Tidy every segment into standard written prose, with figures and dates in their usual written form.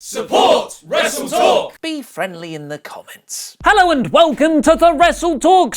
Support WrestleTalk! Be friendly in the comments. Hello and welcome to the WrestleTalk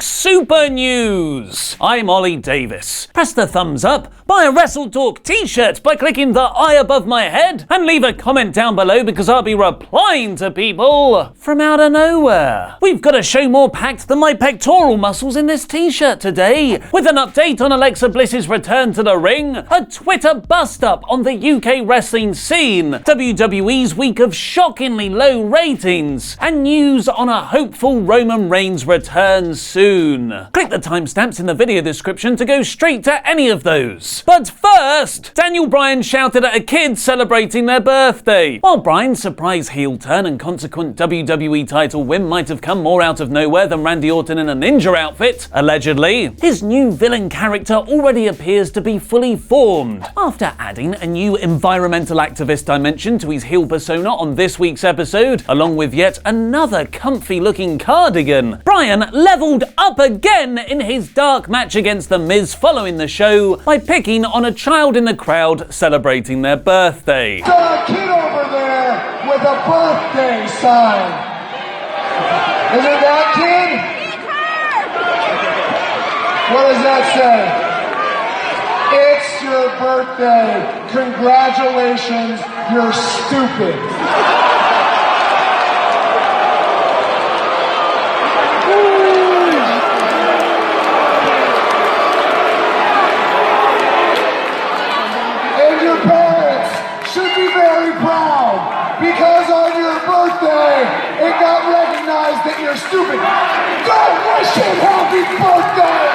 Super News. I'm Ollie Davis. Press the thumbs up, buy a WrestleTalk t-shirt by clicking the eye above my head, and leave a comment down below because I'll be replying to people from out of nowhere. We've got a show more packed than my pectoral muscles in this t-shirt today, with an update on Alexa Bliss's return to the ring, a Twitter bust-up on the UK wrestling scene, WWE's week of shockingly low ratings, and news on a hopeful Roman Reigns return soon. Click the timestamps in the video description to go straight to any of those. But first, Daniel Bryan shouted at a kid celebrating their birthday. While Bryan's surprise heel turn and consequent WWE title win might have come more out of nowhere than Randy Orton in a ninja outfit, allegedly, his new villain character already appears to be fully formed. After adding a new environmental activist dimension to his heel persona on this week's episode, along with yet another comfy-looking cardigan, Bryan leveled up again in his dark match against The Miz following the show by picking on a child in the crowd celebrating their birthday. Got a kid over there with a birthday sign. Is it that kid? What does that say? It's your birthday. Congratulations, you're stupid. And your parents should be very proud because on your birthday, it got recognized that you're stupid. Go wish him happy birthday!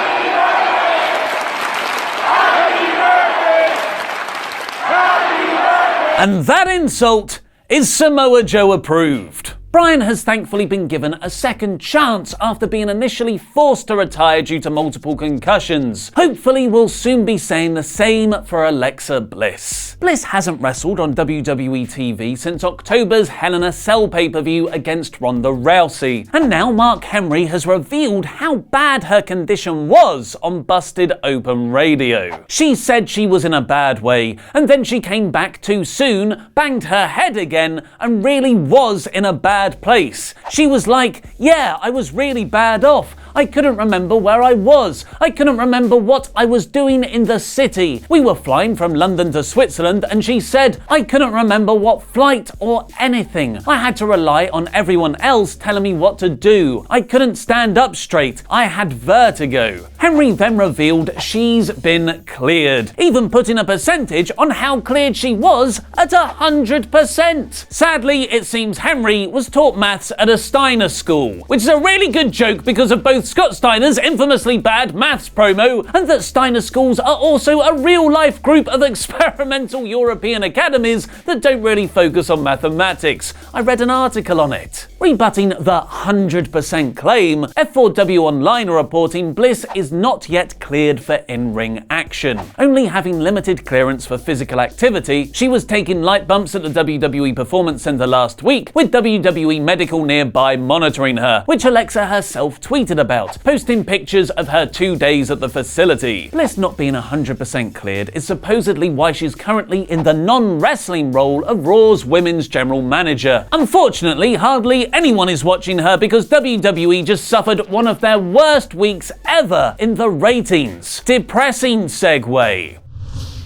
And that insult is Samoa Joe approved. Bryan has thankfully been given a second chance after being initially forced to retire due to multiple concussions. Hopefully we'll soon be saying the same for Alexa Bliss. Bliss hasn't wrestled on WWE TV since October's Hell in a Cell pay-per-view against Ronda Rousey, and now Mark Henry has revealed how bad her condition was on Busted Open Radio. She said she was in a bad way, and then she came back too soon, banged her head again, and really was in a bad place. She was like, yeah, I was really bad off. I couldn't remember where I was. I couldn't remember what I was doing in the city. We were flying from London to Switzerland and she said, I couldn't remember what flight or anything. I had to rely on everyone else telling me what to do. I couldn't stand up straight. I had vertigo. Henry then revealed she's been cleared, even putting a percentage on how cleared she was at 100%. Sadly, it seems Henry was taught maths at a Steiner school, which is a really good joke because of both Scott Steiner's infamously bad maths promo and that Steiner schools are also a real-life group of experimental European academies that don't really focus on mathematics. I read an article on it. Rebutting the 100% claim, F4W Online are reporting Bliss is not yet cleared for in-ring action. Only having limited clearance for physical activity, she was taking light bumps at the WWE Performance Center last week, with WWE Medical nearby monitoring her, which Alexa herself tweeted about, posting pictures of her 2 days at the facility. Bliss not being 100% cleared is supposedly why she's currently in the non-wrestling role of Raw's Women's General Manager. Unfortunately, hardly anyone is watching her because WWE just suffered one of their worst weeks ever in the ratings. Depressing segue.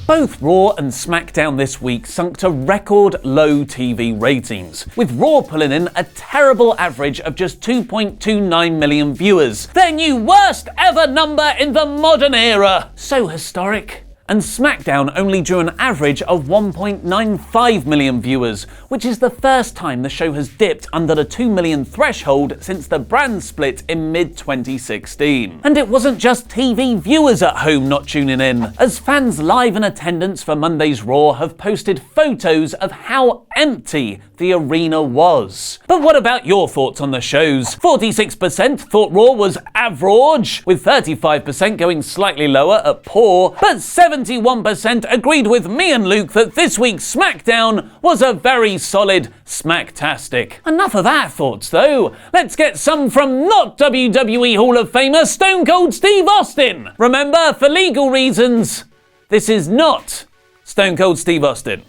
Both Raw and SmackDown this week sunk to record low TV ratings, with Raw pulling in a terrible average of just 2.29 million viewers, their new worst ever number in the modern era. So historic. And SmackDown only drew an average of 1.95 million viewers, which is the first time the show has dipped under the 2 million threshold since the brand split in mid-2016. And it wasn't just TV viewers at home not tuning in, as fans live in attendance for Monday's Raw have posted photos of how empty the arena was. But what about your thoughts on the shows? 46% thought Raw was average, with 35% going slightly lower at poor, but 71% agreed with me and Luke that this week's SmackDown was a very solid smacktastic. Enough of our thoughts though. Let's get some from not WWE Hall of Famer Stone Cold Steve Austin. Remember, for legal reasons, this is not Stone Cold Steve Austin.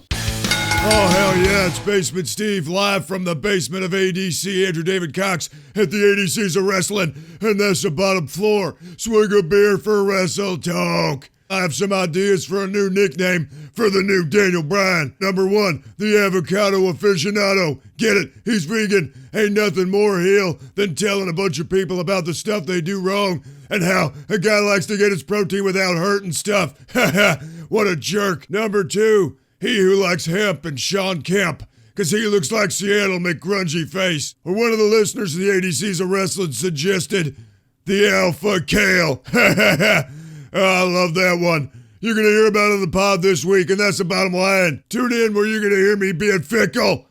Oh, hell yeah, it's Basement Steve, live from the basement of ADC, Andrew David Cox, at the ADC's of Wrestling, and that's the bottom floor. Swig a beer for WrestleTalk. I have some ideas for a new nickname for the new Daniel Bryan. Number 1, the avocado aficionado. Get it? He's vegan. Ain't nothing more heel than telling a bunch of people about the stuff they do wrong and how a guy likes to get his protein without hurting stuff. Haha, what a jerk. Number 2, he who likes hemp and Sean Kemp, because he looks like Seattle McGrungy face. Or one of the listeners of the ADC's of Wrestling suggested the Alpha Kale. Oh, I love that one. You're going to hear about it on the pod this week, and that's the bottom line. Tune in where you're going to hear me being fickle.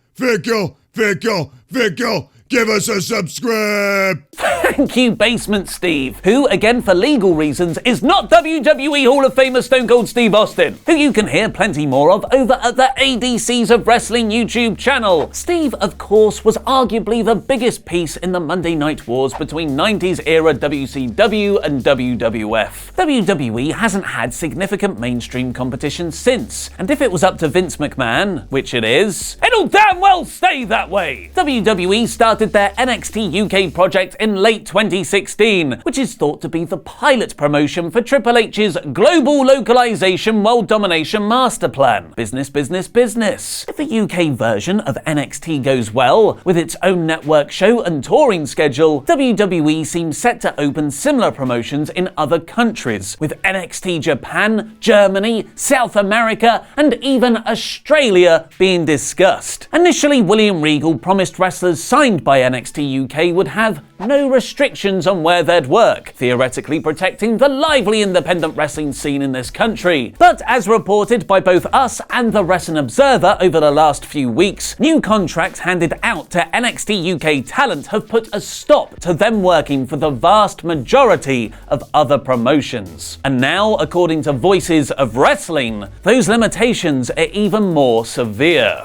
Give us a subscribe. Thank you, Basement Steve, who, again for legal reasons, is not WWE Hall of Famer Stone Cold Steve Austin, who you can hear plenty more of over at the ADC's of Wrestling YouTube channel. Steve, of course, was arguably the biggest piece in the Monday Night Wars between 90s era WCW and WWF. WWE hasn't had significant mainstream competition since, and if it was up to Vince McMahon, which it is, it'll damn well stay that way. WWE started their NXT UK project in late 2016, which is thought to be the pilot promotion for Triple H's global localization world domination master plan. Business. If the UK version of NXT goes well, with its own network show and touring schedule, WWE seems set to open similar promotions in other countries, with NXT Japan, Germany, South America, and even Australia being discussed. Initially, William Regal promised wrestlers signed by NXT UK would have no restrictions on where they'd work, theoretically protecting the lively independent wrestling scene in this country. But as reported by both us and the Wrestling Observer over the last few weeks, new contracts handed out to NXT UK talent have put a stop to them working for the vast majority of other promotions. And now, according to Voices of Wrestling, those limitations are even more severe.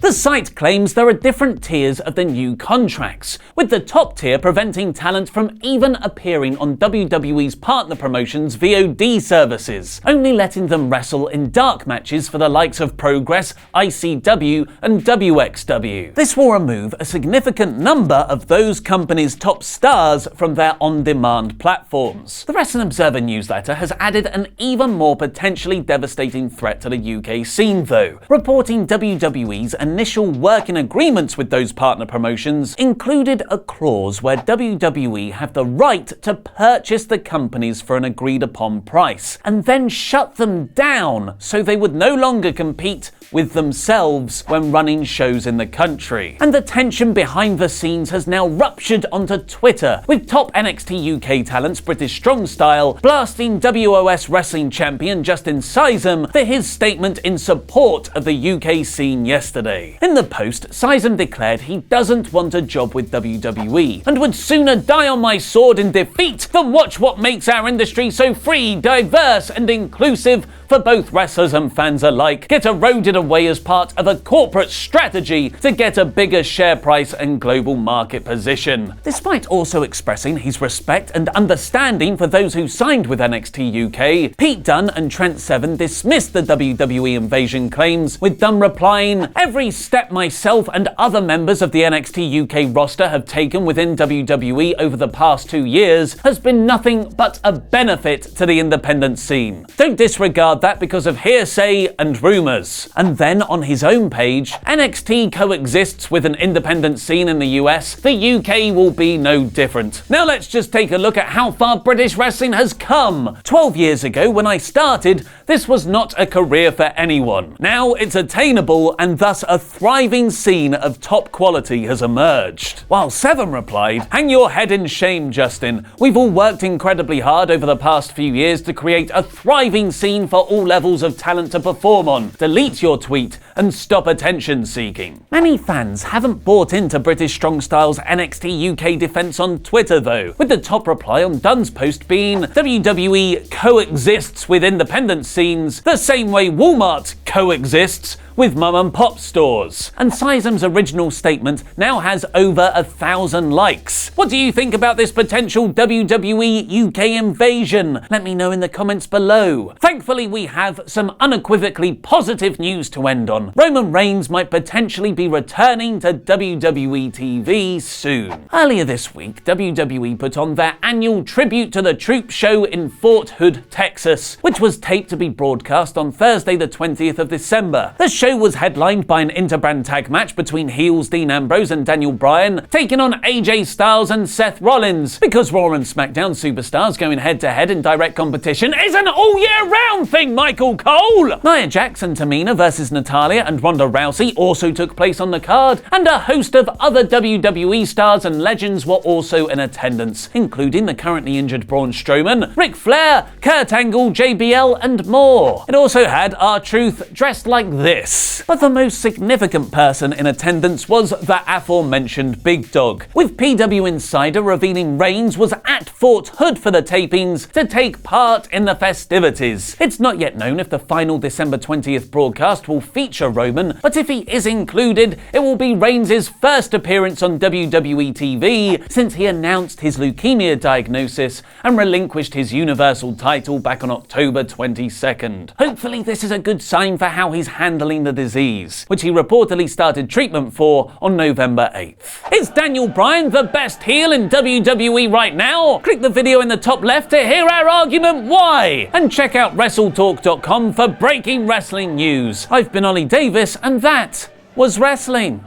The site claims there are different tiers of the new contracts, with the top tier preventing talent from even appearing on WWE's partner promotions' VOD services, only letting them wrestle in dark matches for the likes of Progress, ICW, and WXW. This will remove a significant number of those companies' top stars from their on-demand platforms. The Wrestling Observer newsletter has added an even more potentially devastating threat to the UK scene, though, reporting WWE's initial working agreements with those partner promotions included a clause where WWE have the right to purchase the companies for an agreed upon price, and then shut them down so they would no longer compete with themselves when running shows in the country. And the tension behind the scenes has now ruptured onto Twitter, with top NXT UK talents British Strong Style blasting WOS wrestling champion Justin Sizem for his statement in support of the UK scene yesterday. In the post, Sizem declared he doesn't want a job with WWE and would sooner die on my sword in defeat than watch what makes our industry so free, diverse, and inclusive for both wrestlers and fans alike get eroded away as part of a corporate strategy to get a bigger share price and global market position. Despite also expressing his respect and understanding for those who signed with NXT UK, Pete Dunne and Trent Seven dismissed the WWE invasion claims, with Dunne replying, "Every step myself and other members of the NXT UK roster have taken within WWE over the past 2 years has been nothing but a benefit to the independent scene. Don't disregard that because of hearsay and rumours." And then on his own page, "NXT coexists with an independent scene in the US. The UK will be no different." Now let's just take a look at how far British wrestling has come. 12 years ago, when I started, this was not a career for anyone. Now it's attainable, and thus a thriving scene of top quality has emerged. While Seven replied, "Hang your head in shame, Justin. We've all worked incredibly hard over the past few years to create a thriving scene for all levels of talent to perform on. Delete your tweet and stop attention seeking." Many fans haven't bought into British Strong Style's NXT UK defense on Twitter though, with the top reply on Dunn's post being, "WWE coexists with independent scenes the same way Walmart coexists with mum and pop stores." And Sizem's original statement now has over 1,000 likes. What do you think about this potential WWE UK invasion? Let me know in the comments below. Thankfully, we have some unequivocally positive news to end on. SmackDown, Roman Reigns might potentially be returning to WWE TV soon. Earlier this week, WWE put on their annual Tribute to the Troops show in Fort Hood, Texas, which was taped to be broadcast on Thursday the 20th of December. The show was headlined by an interbrand tag match between heels Dean Ambrose and Daniel Bryan, taking on AJ Styles and Seth Rollins. Because Raw and SmackDown superstars going head-to-head in direct competition is an all-year-round thing, Michael Cole! Nia Jax and Tamina versus Natalya and Ronda Rousey also took place on the card, and a host of other WWE stars and legends were also in attendance, including the currently injured Braun Strowman, Ric Flair, Kurt Angle, JBL, and more. It also had R-Truth dressed like this. But the most significant person in attendance was the aforementioned Big Dog, with PW Insider revealing Reigns was at Fort Hood for the tapings to take part in the festivities. It's not yet known if the final December 20th broadcast will feature Roman, but if he is included, it will be Reigns' first appearance on WWE TV since he announced his leukemia diagnosis and relinquished his Universal title back on October 22nd. Hopefully this is a good sign for how he's handling the disease, which he reportedly started treatment for on November 8th. Is Daniel Bryan the best heel in WWE right now? Click the video in the top left to hear our argument why, and check out WrestleTalk.com for breaking wrestling news. I've been Ollie Davis, and that was wrestling.